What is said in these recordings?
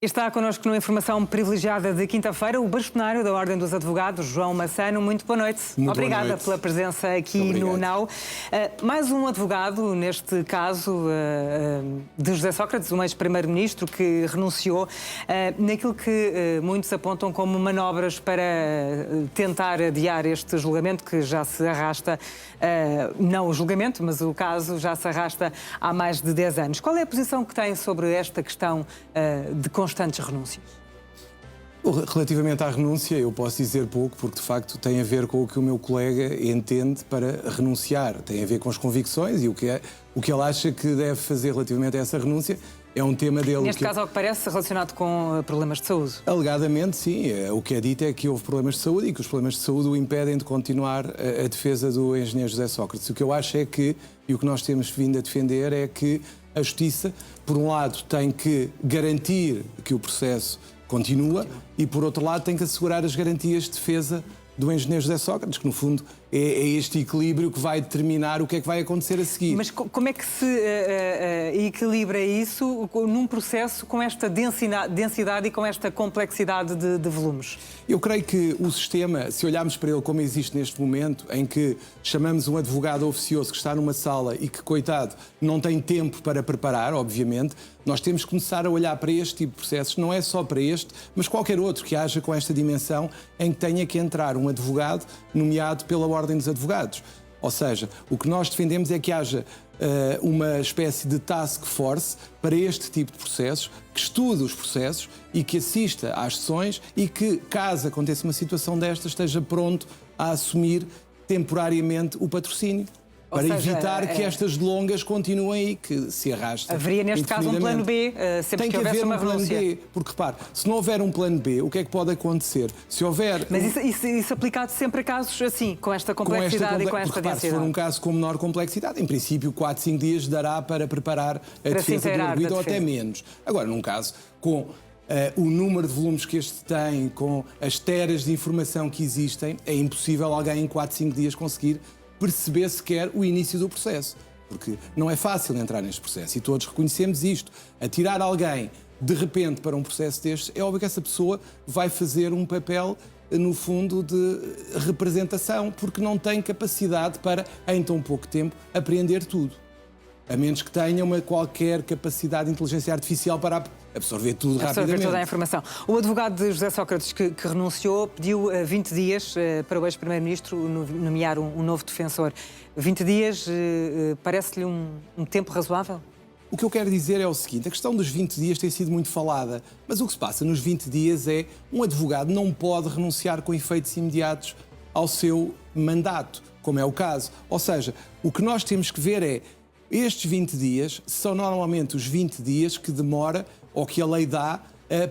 Está connosco numa informação privilegiada de quinta-feira o bastonário da Ordem dos Advogados, João Massano. Muito boa noite. Muito Obrigada boa noite. pela presença aqui no NAU. Mais um advogado, neste caso de José Sócrates, um ex-primeiro-ministro que renunciou naquilo que muitos apontam como manobras para tentar adiar este julgamento que já se arrasta, não o julgamento, mas o caso já se arrasta há mais de 10 anos. Qual é a posição que tem sobre esta questão de constantes renúncias? Relativamente à renúncia, eu posso dizer pouco, porque de facto tem a ver com o que o meu colega entende para renunciar. Tem a ver com as convicções e o que ele acha que deve fazer relativamente a essa renúncia é um tema dele. Neste caso, ao que parece, relacionado com problemas de saúde. Alegadamente, sim. O que é dito é que houve problemas de saúde e que os problemas de saúde o impedem de continuar a defesa do engenheiro José Sócrates. O que eu acho é que, e o que nós temos vindo a defender, é que a Justiça, por um lado, tem que garantir que o processo continua e, por outro lado, tem que assegurar as garantias de defesa do engenheiro José Sócrates, que, no fundo, é este equilíbrio que vai determinar o que é que vai acontecer a seguir. Mas como é que se equilibra isso num processo com esta densidade e com esta complexidade de volumes? Eu creio que o sistema, se olharmos para ele como existe neste momento, em que chamamos um advogado oficioso que está numa sala e que, coitado, não tem tempo para preparar, obviamente, nós temos que começar a olhar para este tipo de processos, não é só para este, mas qualquer outro que haja com esta dimensão, em que tenha que entrar um advogado nomeado pela Ordem dos Advogados. Ou seja, o que nós defendemos é que haja uma espécie de task force para este tipo de processos, que estude os processos e que assista às sessões e que, caso aconteça uma situação destas, esteja pronto a assumir temporariamente o patrocínio. Para evitar que estas delongas continuem e que se arrastem. Haveria, neste caso, um plano B, sempre que houvesse uma renúncia. Tem que haver um plano B, porque, repare, se não houver um plano B, o que é que pode acontecer? Se houver... Mas isso aplicado sempre a casos assim, com esta complexidade e com esta densidade. Se for um caso com menor complexidade, em princípio, 4, 5 dias dará para preparar a defesa do arguido, ou até menos. Agora, num caso com o número de volumes que este tem, com as teras de informação que existem, é impossível alguém em 4, 5 dias conseguir perceber sequer o início do processo. Porque não é fácil entrar neste processo e todos reconhecemos isto. Atirar alguém de repente para um processo destes, é óbvio que essa pessoa vai fazer um papel, no fundo, de representação, porque não tem capacidade para, em tão pouco tempo, apreender tudo. A menos que tenha qualquer capacidade de inteligência artificial para absorver tudo rapidamente. Absorver toda a informação. O advogado de José Sócrates que renunciou pediu 20 dias para o ex-primeiro-ministro nomear um novo defensor. 20 dias parece-lhe um tempo razoável? O que eu quero dizer é o seguinte, a questão dos 20 dias tem sido muito falada, mas o que se passa nos 20 dias é um advogado não pode renunciar com efeitos imediatos ao seu mandato, como é o caso. Ou seja, o que nós temos que ver é estes 20 dias são normalmente os 20 dias que demora ou que a lei dá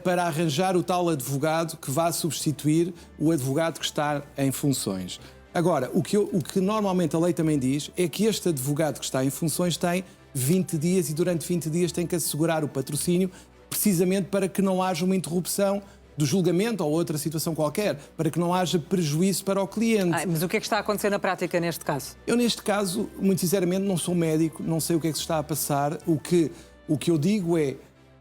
para arranjar o tal advogado que vá substituir o advogado que está em funções. Agora, o que normalmente a lei também diz é que este advogado que está em funções tem 20 dias e durante 20 dias tem que assegurar o patrocínio precisamente para que não haja uma interrupção do julgamento ou outra situação qualquer, para que não haja prejuízo para o cliente. Mas o que é que está a acontecer na prática neste caso? Eu, neste caso, muito sinceramente, não sou médico, não sei o que é que se está a passar. O que eu digo é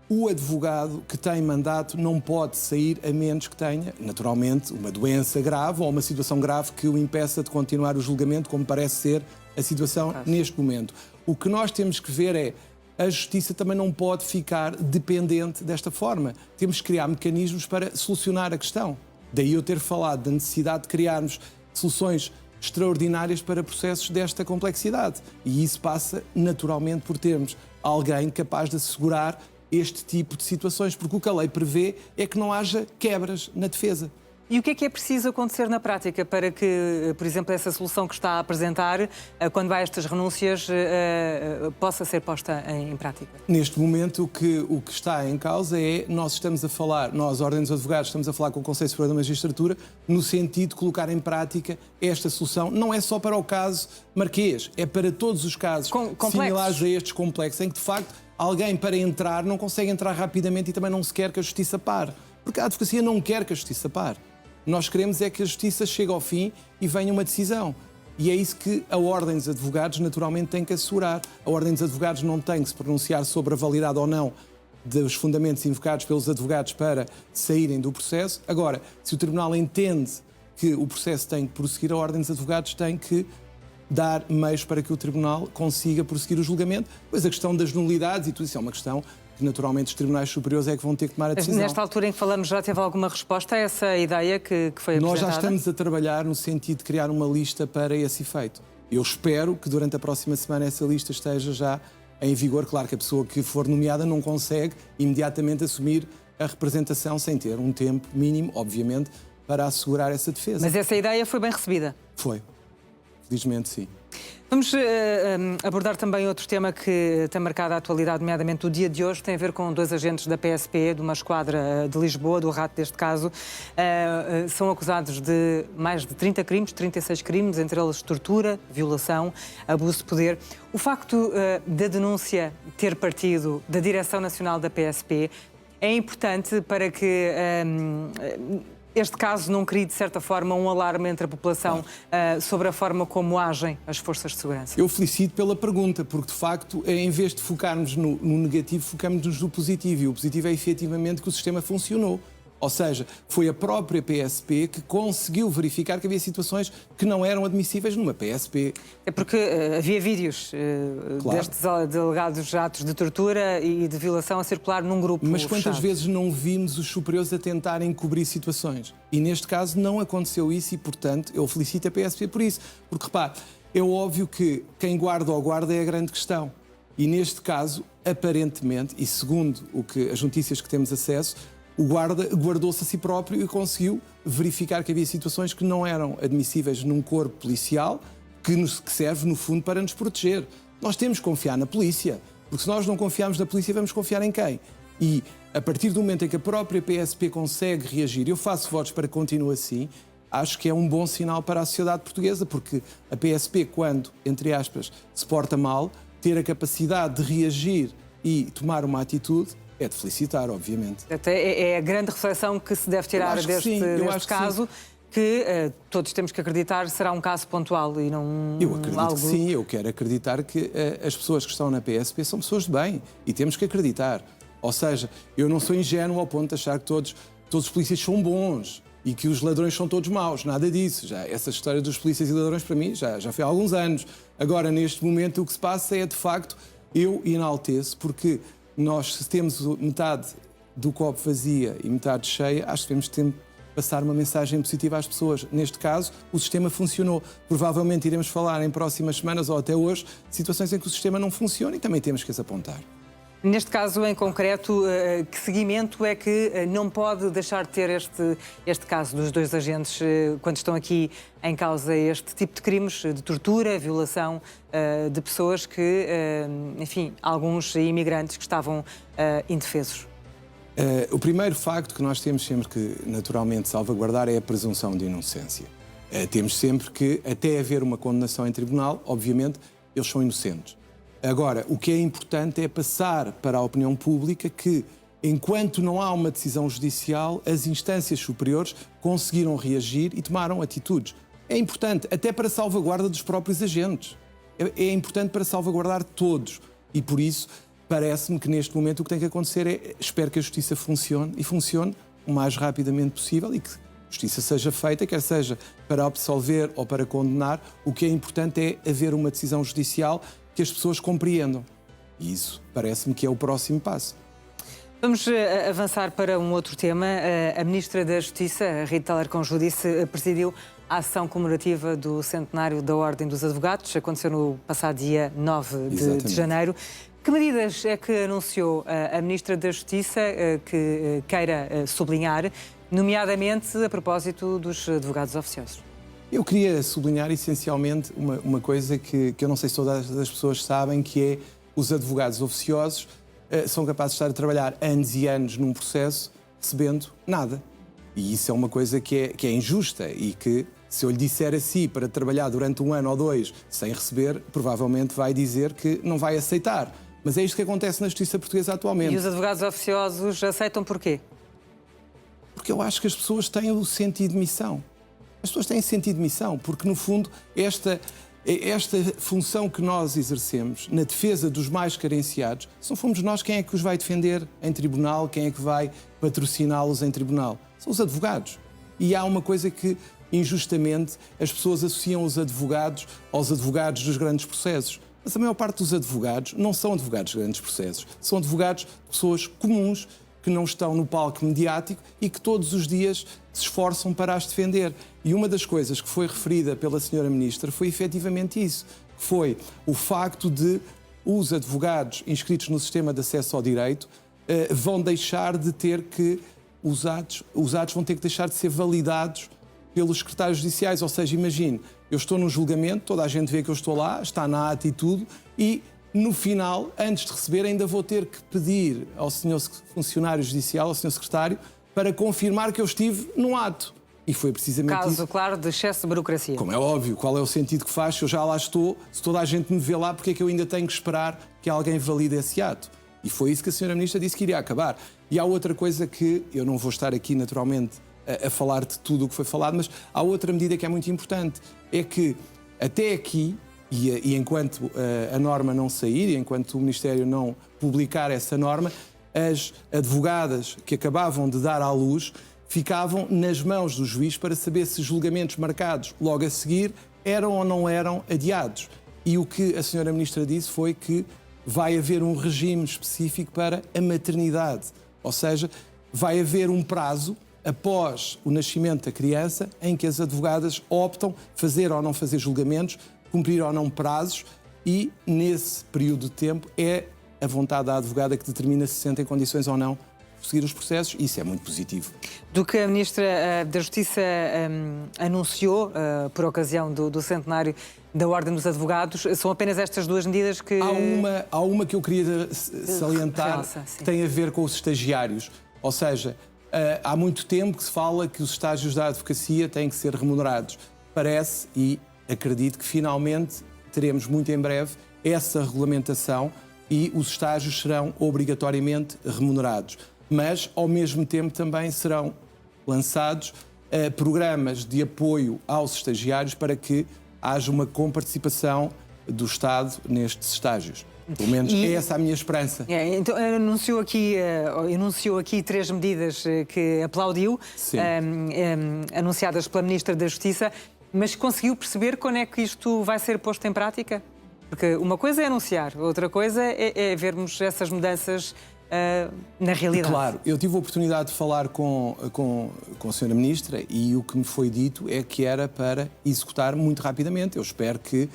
o advogado que tem mandato não pode sair a menos que tenha, naturalmente, uma doença grave ou uma situação grave que o impeça de continuar o julgamento, como parece ser a situação neste momento. O que nós temos que ver é a Justiça também não pode ficar dependente desta forma. Temos que criar mecanismos para solucionar a questão. Daí eu ter falado da necessidade de criarmos soluções extraordinárias para processos desta complexidade. E isso passa, naturalmente, por termos alguém capaz de assegurar este tipo de situações, porque o que a lei prevê é que não haja quebras na defesa. E o que é preciso acontecer na prática para que, por exemplo, essa solução que está a apresentar, quando vai a estas renúncias, possa ser posta em prática? Neste momento, o que está em causa é, nós estamos a falar, nós, Ordem dos Advogados, estamos a falar com o Conselho Superior da Magistratura, no sentido de colocar em prática esta solução, não é só para o caso Marquês, é para todos os casos similares a estes complexos, em que, de facto, alguém para entrar não consegue entrar rapidamente e também não se quer que a Justiça pare. Porque a advocacia não quer que a Justiça pare. Nós queremos é que a Justiça chegue ao fim e venha uma decisão. E é isso que a Ordem dos Advogados naturalmente tem que assegurar. A Ordem dos Advogados não tem que se pronunciar sobre a validade ou não dos fundamentos invocados pelos advogados para saírem do processo. Agora, se o Tribunal entende que o processo tem que prosseguir, a Ordem dos Advogados tem que dar meios para que o Tribunal consiga prosseguir o julgamento. Pois a questão das nulidades e tudo isso é uma questão que naturalmente os tribunais superiores é que vão ter que tomar a decisão. Nesta altura em que falamos, já teve alguma resposta a essa ideia que foi apresentada? Nós já estamos a trabalhar no sentido de criar uma lista para esse efeito. Eu espero que durante a próxima semana essa lista esteja já em vigor. Claro que a pessoa que for nomeada não consegue imediatamente assumir a representação sem ter um tempo mínimo, obviamente, para assegurar essa defesa. Mas essa ideia foi bem recebida? Foi. Felizmente, sim. Vamos abordar também outro tema que tem marcado a atualidade, nomeadamente o dia de hoje, tem a ver com 2 agentes da PSP, de uma esquadra de Lisboa, do RAT deste caso. São acusados de mais de 30 crimes, 36 crimes, entre eles tortura, violação, abuso de poder. O facto da denúncia ter partido da Direção Nacional da PSP é importante para que este caso não crie, de certa forma, um alarme entre a população sobre a forma como agem as forças de segurança? Eu felicito pela pergunta, porque, de facto, em vez de focarmos no negativo, focamos-nos no positivo. E o positivo é, efetivamente, que o sistema funcionou. Ou seja, foi a própria PSP que conseguiu verificar que havia situações que não eram admissíveis numa PSP. É porque havia vídeos destes alegados atos de tortura e de violação a circular num grupo Mas quantas fechado. vezes não vimos os superiores a tentarem cobrir situações? E neste caso não aconteceu isso e, portanto, eu felicito a PSP por isso. Porque, repare, é óbvio que quem guarda ou guarda é a grande questão. E neste caso, aparentemente, e segundo as notícias que temos acesso, o guarda guardou-se a si próprio e conseguiu verificar que havia situações que não eram admissíveis num corpo policial que serve, no fundo, para nos proteger. Nós temos que confiar na polícia, porque se nós não confiarmos na polícia, vamos confiar em quem? E, a partir do momento em que a própria PSP consegue reagir, eu faço votos para que continue assim, acho que é um bom sinal para a sociedade portuguesa, porque a PSP, quando, entre aspas, se porta mal, ter a capacidade de reagir e tomar uma atitude, é de felicitar, obviamente. Até é a grande reflexão que se deve tirar deste caso, que todos temos que acreditar será um caso pontual e não eu acredito algo... que sim, eu quero acreditar que as pessoas que estão na PSP são pessoas de bem e temos que acreditar. Ou seja, eu não sou ingênuo ao ponto de achar que todos os polícias são bons e que os ladrões são todos maus, nada disso. Já essa história dos polícias e ladrões, para mim, já foi há alguns anos. Agora, neste momento, o que se passa é, de facto, eu enalteço, porque nós, se temos metade do copo vazia e metade cheia, acho que devemos passar uma mensagem positiva às pessoas. Neste caso, o sistema funcionou. Provavelmente iremos falar em próximas semanas ou até hoje de situações em que o sistema não funciona e também temos que as apontar. Neste caso em concreto, que seguimento é que não pode deixar de ter este caso dos 2 agentes quando estão aqui em causa este tipo de crimes, de tortura, violação de pessoas que, enfim, alguns imigrantes que estavam indefesos? O primeiro facto que nós temos sempre que, naturalmente, salvaguardar é a presunção de inocência. Temos sempre que, até haver uma condenação em tribunal, obviamente, eles são inocentes. Agora, o que é importante é passar para a opinião pública que, enquanto não há uma decisão judicial, as instâncias superiores conseguiram reagir e tomaram atitudes. É importante, até para a salvaguarda dos próprios agentes. É importante para salvaguardar todos. E, por isso, parece-me que, neste momento, o que tem que acontecer é, espero que a justiça funcione e funcione o mais rapidamente possível e que a justiça seja feita, quer seja para absolver ou para condenar. O que é importante é haver uma decisão judicial que as pessoas compreendam. E isso parece-me que é o próximo passo. Vamos avançar para um outro tema. A Ministra da Justiça, Rita Alarcón Judice, presidiu a ação comemorativa do centenário da Ordem dos Advogados. Aconteceu no passado dia 9 de janeiro. Que medidas é que anunciou a Ministra da Justiça que queira sublinhar, nomeadamente a propósito dos advogados oficiosos? Eu queria sublinhar essencialmente uma coisa que eu não sei se todas as pessoas sabem, que é os advogados oficiosos são capazes de estar a trabalhar anos e anos num processo recebendo nada. E isso é uma coisa que é injusta e que, se eu lhe disser assim para trabalhar durante 1 ano ou 2 sem receber, provavelmente vai dizer que não vai aceitar. Mas é isto que acontece na justiça portuguesa atualmente. E os advogados oficiosos aceitam porquê? Porque eu acho que as pessoas têm o sentido de missão. As pessoas têm sentido de missão, porque, no fundo, esta função que nós exercemos na defesa dos mais carenciados, se não fomos nós, quem é que os vai defender em tribunal, quem é que vai patrociná-los em tribunal? São os advogados. E há uma coisa que, injustamente, as pessoas associam os advogados aos advogados dos grandes processos. Mas a maior parte dos advogados não são advogados de grandes processos. São advogados de pessoas comuns que não estão no palco mediático e que todos os dias se esforçam para as defender. E uma das coisas que foi referida pela senhora Ministra foi efetivamente isso. Foi o facto de os advogados inscritos no sistema de acesso ao direito vão deixar de ter que... Os atos vão ter que deixar de ser validados pelos secretários judiciais. Ou seja, imagine, eu estou num julgamento, toda a gente vê que eu estou lá, está na ata e tudo, e no final, antes de receber, ainda vou ter que pedir ao senhor funcionário judicial, ao senhor secretário, para confirmar que eu estive no ato. E foi precisamente Caso, isso. claro, de excesso de burocracia. Como é óbvio, qual é o sentido que faz? Se eu já lá estou, se toda a gente me vê lá, porque é que eu ainda tenho que esperar que alguém valide esse ato? E foi isso que a senhora Ministra disse que iria acabar. E há outra coisa que eu não vou estar aqui, naturalmente, a falar de tudo o que foi falado, mas há outra medida que é muito importante. É que, até aqui, e enquanto a norma não sair, e enquanto o Ministério não publicar essa norma, as advogadas que acabavam de dar à luz ficavam nas mãos do juiz para saber se julgamentos marcados logo a seguir eram ou não eram adiados. E o que a senhora Ministra disse foi que vai haver um regime específico para a maternidade. Ou seja, vai haver um prazo após o nascimento da criança em que as advogadas optam fazer ou não fazer julgamentos, cumprir ou não prazos e, nesse período de tempo, é a vontade da advogada que determina se sente em condições ou não de seguir os processos. Isso é muito positivo. Do que a Ministra da Justiça anunciou por ocasião do centenário da Ordem dos Advogados, são apenas estas duas medidas que... Há uma que eu queria salientar, que tem a ver com os estagiários. Ou seja, há muito tempo que se fala que os estágios da advocacia têm que ser remunerados. Parece, e acredito que finalmente teremos muito em breve essa regulamentação e os estágios serão obrigatoriamente remunerados. Mas, ao mesmo tempo, também serão lançados programas de apoio aos estagiários para que haja uma comparticipação do Estado nestes estágios. Pelo menos é essa a minha esperança. Então, enunciou aqui 3 medidas que aplaudiu, anunciadas pela Ministra da Justiça, mas conseguiu perceber quando é que isto vai ser posto em prática? Porque uma coisa é anunciar, outra coisa é vermos essas mudanças na realidade. Claro, eu tive a oportunidade de falar com a senhora Ministra e o que me foi dito é que era para executar muito rapidamente. Eu espero que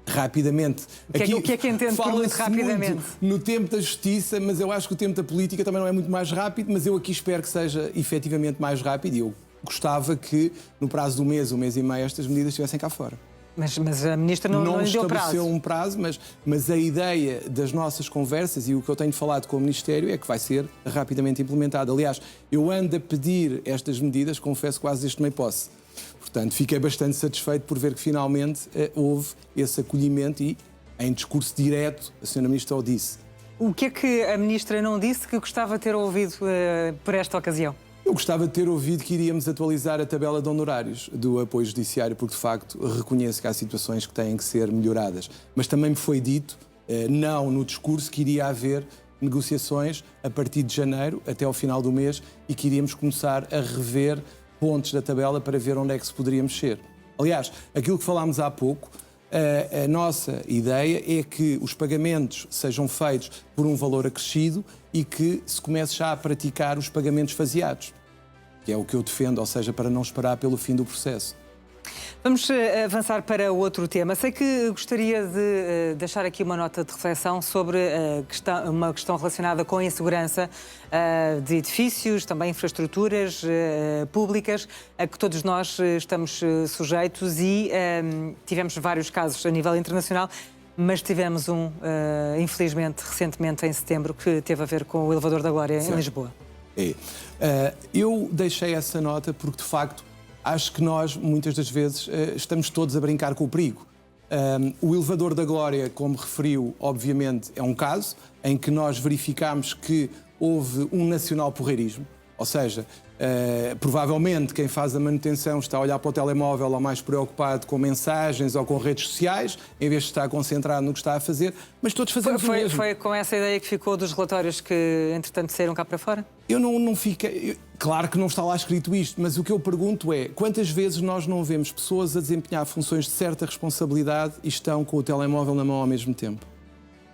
rapidamente... O que é que entende por muito rapidamente? Muito no tempo da justiça, mas eu acho que o tempo da política também não é muito mais rápido, mas eu aqui espero que seja efetivamente mais rápido e eu gostava que no prazo de um mês e meio, estas medidas estivessem cá fora. Mas a Ministra não lhe deu prazo. Não estabeleceu um prazo, mas a ideia das nossas conversas e o que eu tenho falado com o Ministério é que vai ser rapidamente implementado. Aliás, eu ando a pedir estas medidas, confesso, quase desde tomei posse. Portanto, fiquei bastante satisfeito por ver que finalmente houve esse acolhimento e, em discurso direto, a senhora Ministra o disse. O que é que a Ministra não disse que gostava de ter ouvido por esta ocasião? Eu gostava de ter ouvido que iríamos atualizar a tabela de honorários do apoio judiciário, porque, de facto, reconheço que há situações que têm que ser melhoradas. Mas também me foi dito, não no discurso, que iria haver negociações a partir de janeiro até ao final do mês e que iríamos começar a rever pontos da tabela para ver onde é que se poderia mexer. Aliás, aquilo que falámos há pouco, a nossa ideia é que os pagamentos sejam feitos por um valor acrescido e que se comece já a praticar os pagamentos faseados, que é o que eu defendo, ou seja, para não esperar pelo fim do processo. Vamos avançar para outro tema. Sei que gostaria de deixar aqui uma nota de reflexão sobre uma questão relacionada com a insegurança de edifícios, também infraestruturas públicas, a que todos nós estamos sujeitos e tivemos vários casos a nível internacional, mas tivemos infelizmente, recentemente, em setembro, que teve a ver com o Elevador da Glória em Lisboa. Eu deixei essa nota porque, de facto, acho que nós, muitas das vezes, estamos todos a brincar com o perigo. O Elevador da Glória, como referiu, obviamente, é um caso em que nós verificámos que houve um nacional porreirismo. Ou seja, provavelmente quem faz a manutenção está a olhar para o telemóvel ou mais preocupado com mensagens ou com redes sociais, em vez de estar concentrado no que está a fazer, mas todos fazemos o mesmo. Foi com essa ideia que ficou dos relatórios que, entretanto, saíram cá para fora? Eu não fiquei... Claro que não está lá escrito isto, mas o que eu pergunto é quantas vezes nós não vemos pessoas a desempenhar funções de certa responsabilidade e estão com o telemóvel na mão ao mesmo tempo?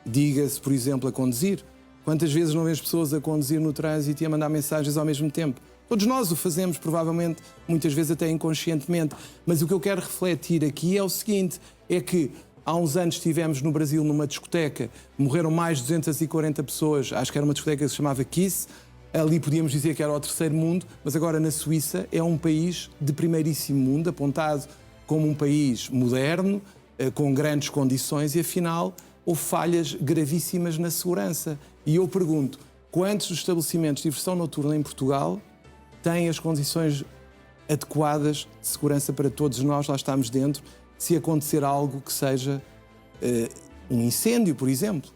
Diga-se, por exemplo, a conduzir. Quantas vezes não vês pessoas a conduzir no trânsito e a mandar mensagens ao mesmo tempo? Todos nós o fazemos, provavelmente, muitas vezes até inconscientemente. Mas o que eu quero refletir aqui é o seguinte, é que há uns anos estivemos no Brasil numa discoteca, morreram mais de 240 pessoas, acho que era uma discoteca que se chamava Kiss, ali podíamos dizer que era o terceiro mundo, mas agora na Suíça é um país de primeiríssimo mundo, apontado como um país moderno, com grandes condições e, afinal, houve falhas gravíssimas na segurança. E eu pergunto, quantos dos estabelecimentos de diversão noturna em Portugal têm as condições adequadas de segurança para todos nós, lá estamos dentro, se acontecer algo que seja um incêndio, por exemplo?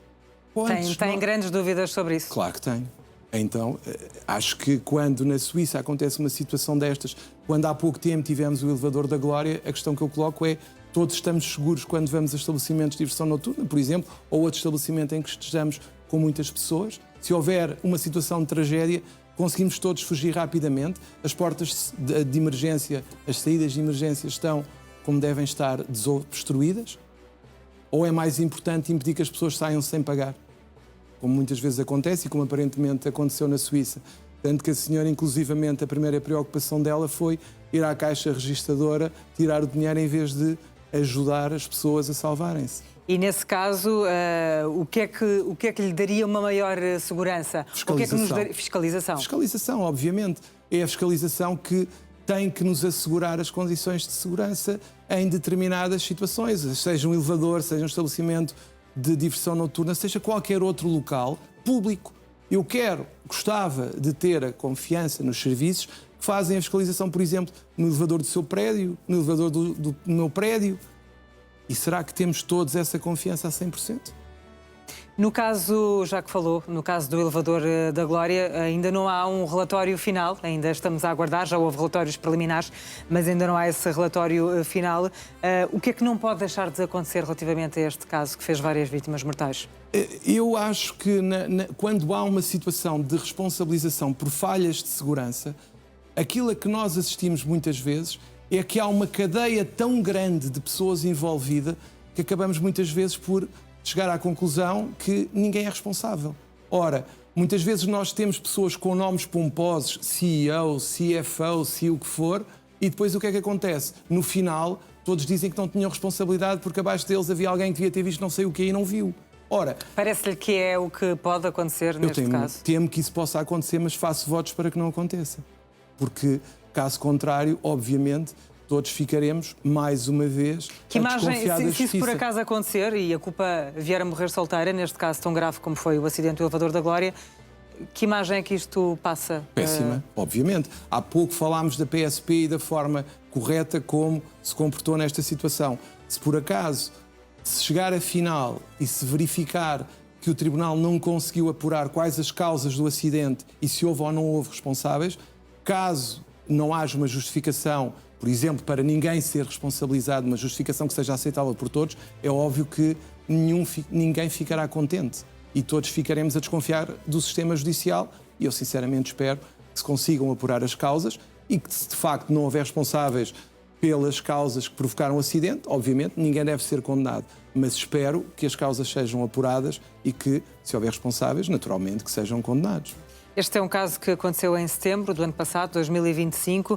Tem grandes dúvidas sobre isso? Claro que tenho. Então, acho que quando na Suíça acontece uma situação destas, quando há pouco tempo tivemos o elevador da Glória, a questão que eu coloco é todos estamos seguros quando vamos a estabelecimentos de diversão noturna, por exemplo, ou outro estabelecimento em que estejamos com muitas pessoas. Se houver uma situação de tragédia, conseguimos todos fugir rapidamente. As portas de emergência, as saídas de emergência estão como devem estar desobstruídas? Ou é mais importante impedir que as pessoas saiam sem pagar? Como muitas vezes acontece e como aparentemente aconteceu na Suíça. Tanto que a senhora, inclusivamente, a primeira preocupação dela foi ir à caixa registradora, tirar o dinheiro em vez de ajudar as pessoas a salvarem-se. E nesse caso, o que é que lhe daria uma maior segurança? Fiscalização. O que é que nos daria... Fiscalização. Fiscalização, obviamente. É a fiscalização que tem que nos assegurar as condições de segurança em determinadas situações, seja um elevador, seja um estabelecimento de diversão noturna, seja qualquer outro local público. Eu gostava de ter a confiança nos serviços que fazem a fiscalização, por exemplo, no elevador do seu prédio, no elevador do meu prédio. E será que temos todos essa confiança a 100%? No caso, já que falou, no caso do elevador da Glória, ainda não há um relatório final, ainda estamos a aguardar, já houve relatórios preliminares, mas ainda não há esse relatório final. O que é que não pode deixar de acontecer relativamente a este caso que fez várias vítimas mortais? Eu acho que quando há uma situação de responsabilização por falhas de segurança, aquilo a que nós assistimos muitas vezes é que há uma cadeia tão grande de pessoas envolvidas que acabamos muitas vezes por chegar à conclusão que ninguém é responsável. Ora, muitas vezes nós temos pessoas com nomes pomposos, CEO, CFO, se o que for, e depois o que é que acontece? No final, todos dizem que não tinham responsabilidade porque abaixo deles havia alguém que devia ter visto não sei o quê e não viu. Ora, parece-lhe que é o que pode acontecer neste caso? Eu temo que isso possa acontecer, mas faço votos para que não aconteça. Porque, caso contrário, obviamente, todos ficaremos, mais uma vez, que imagem, a desconfiar da se isso por acaso acontecer e a culpa vier a morrer solteira, neste caso tão grave como foi o acidente do elevador da Glória, que imagem é que isto passa? Péssima, obviamente. Há pouco falámos da PSP e da forma correta como se comportou nesta situação. Se por acaso se chegar a final e se verificar que o Tribunal não conseguiu apurar quais as causas do acidente e se houve ou não houve responsáveis, caso não haja uma justificação, por exemplo, para ninguém ser responsabilizado, uma justificação que seja aceitável por todos, é óbvio que ninguém ficará contente e todos ficaremos a desconfiar do sistema judicial e eu sinceramente espero que se consigam apurar as causas e que se de facto não houver responsáveis pelas causas que provocaram o acidente, obviamente ninguém deve ser condenado, mas espero que as causas sejam apuradas e que, se houver responsáveis, naturalmente que sejam condenados. Este é um caso que aconteceu em setembro do ano passado, 2025,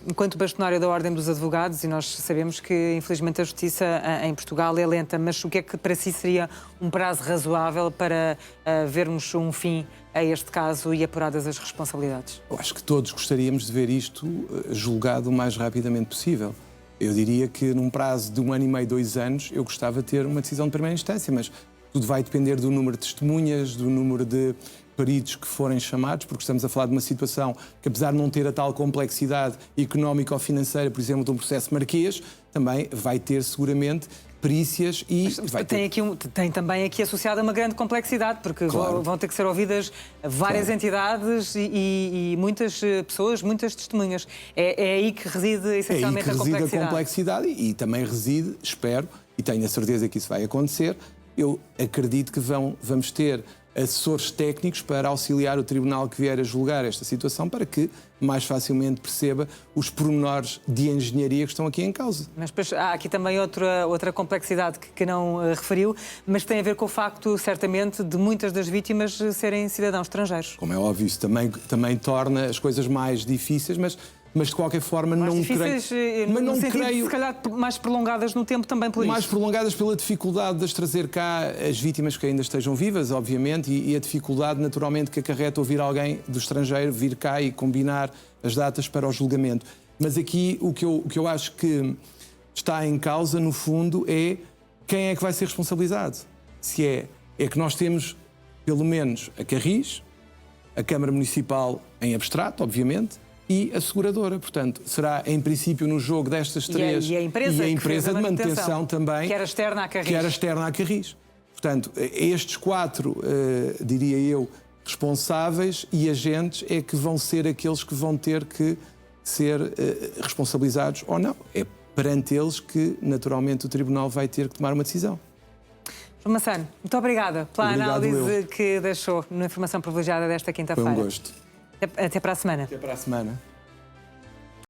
enquanto bastonário da Ordem dos Advogados, e nós sabemos que, infelizmente, a justiça em Portugal é lenta, mas o que é que para si seria um prazo razoável para vermos um fim a este caso e apuradas as responsabilidades? Eu acho que todos gostaríamos de ver isto julgado o mais rapidamente possível. Eu diria que num prazo de 1 ano e meio, 2 anos, eu gostava de ter uma decisão de primeira instância, mas tudo vai depender do número de testemunhas, do número de peritos que forem chamados, porque estamos a falar de uma situação que, apesar de não ter a tal complexidade económica ou financeira, por exemplo, de um processo marquês, também vai ter seguramente perícias e vai ter... Tem também aqui associada uma grande complexidade, porque Claro. vão ter que ser ouvidas várias entidades e muitas pessoas, muitas testemunhas. É aí que reside É aí essencialmente que reside a complexidade. e também reside, espero, e tenho a certeza que isso vai acontecer, eu acredito que vamos ter assessores técnicos para auxiliar o tribunal que vier a julgar esta situação para que mais facilmente perceba os pormenores de engenharia que estão aqui em causa. Mas depois há aqui também outra complexidade que não referiu, mas tem a ver com o facto, certamente, de muitas das vítimas serem cidadãos estrangeiros. Como é óbvio, isso também torna as coisas mais difíceis, mas de qualquer forma Mais não difíceis, creio... no Mas não sentido de, creio... se calhar, mais prolongadas no tempo também por Mais isso. prolongadas pela dificuldade de as trazer cá as vítimas que ainda estejam vivas, obviamente, e a dificuldade, naturalmente, que acarreta ouvir alguém do estrangeiro vir cá e combinar as datas para o julgamento. Mas aqui o que eu acho que está em causa, no fundo, é quem é que vai ser responsabilizado. Se é que nós temos, pelo menos, a Carris, a Câmara Municipal em abstrato, obviamente, e a seguradora. Portanto, será, em princípio, no jogo destas três... E a empresa de manutenção também. Que era externa à Carris. Que era externa à Carris. Portanto, estes quatro, diria eu, responsáveis e agentes é que vão ser aqueles que vão ter que ser responsabilizados ou não. É perante eles que, naturalmente, o Tribunal vai ter que tomar uma decisão. João Massano, muito obrigada pela Obrigado, análise que deixou na informação privilegiada desta quinta-feira. Foi um gosto. Até para a semana. Até para a semana.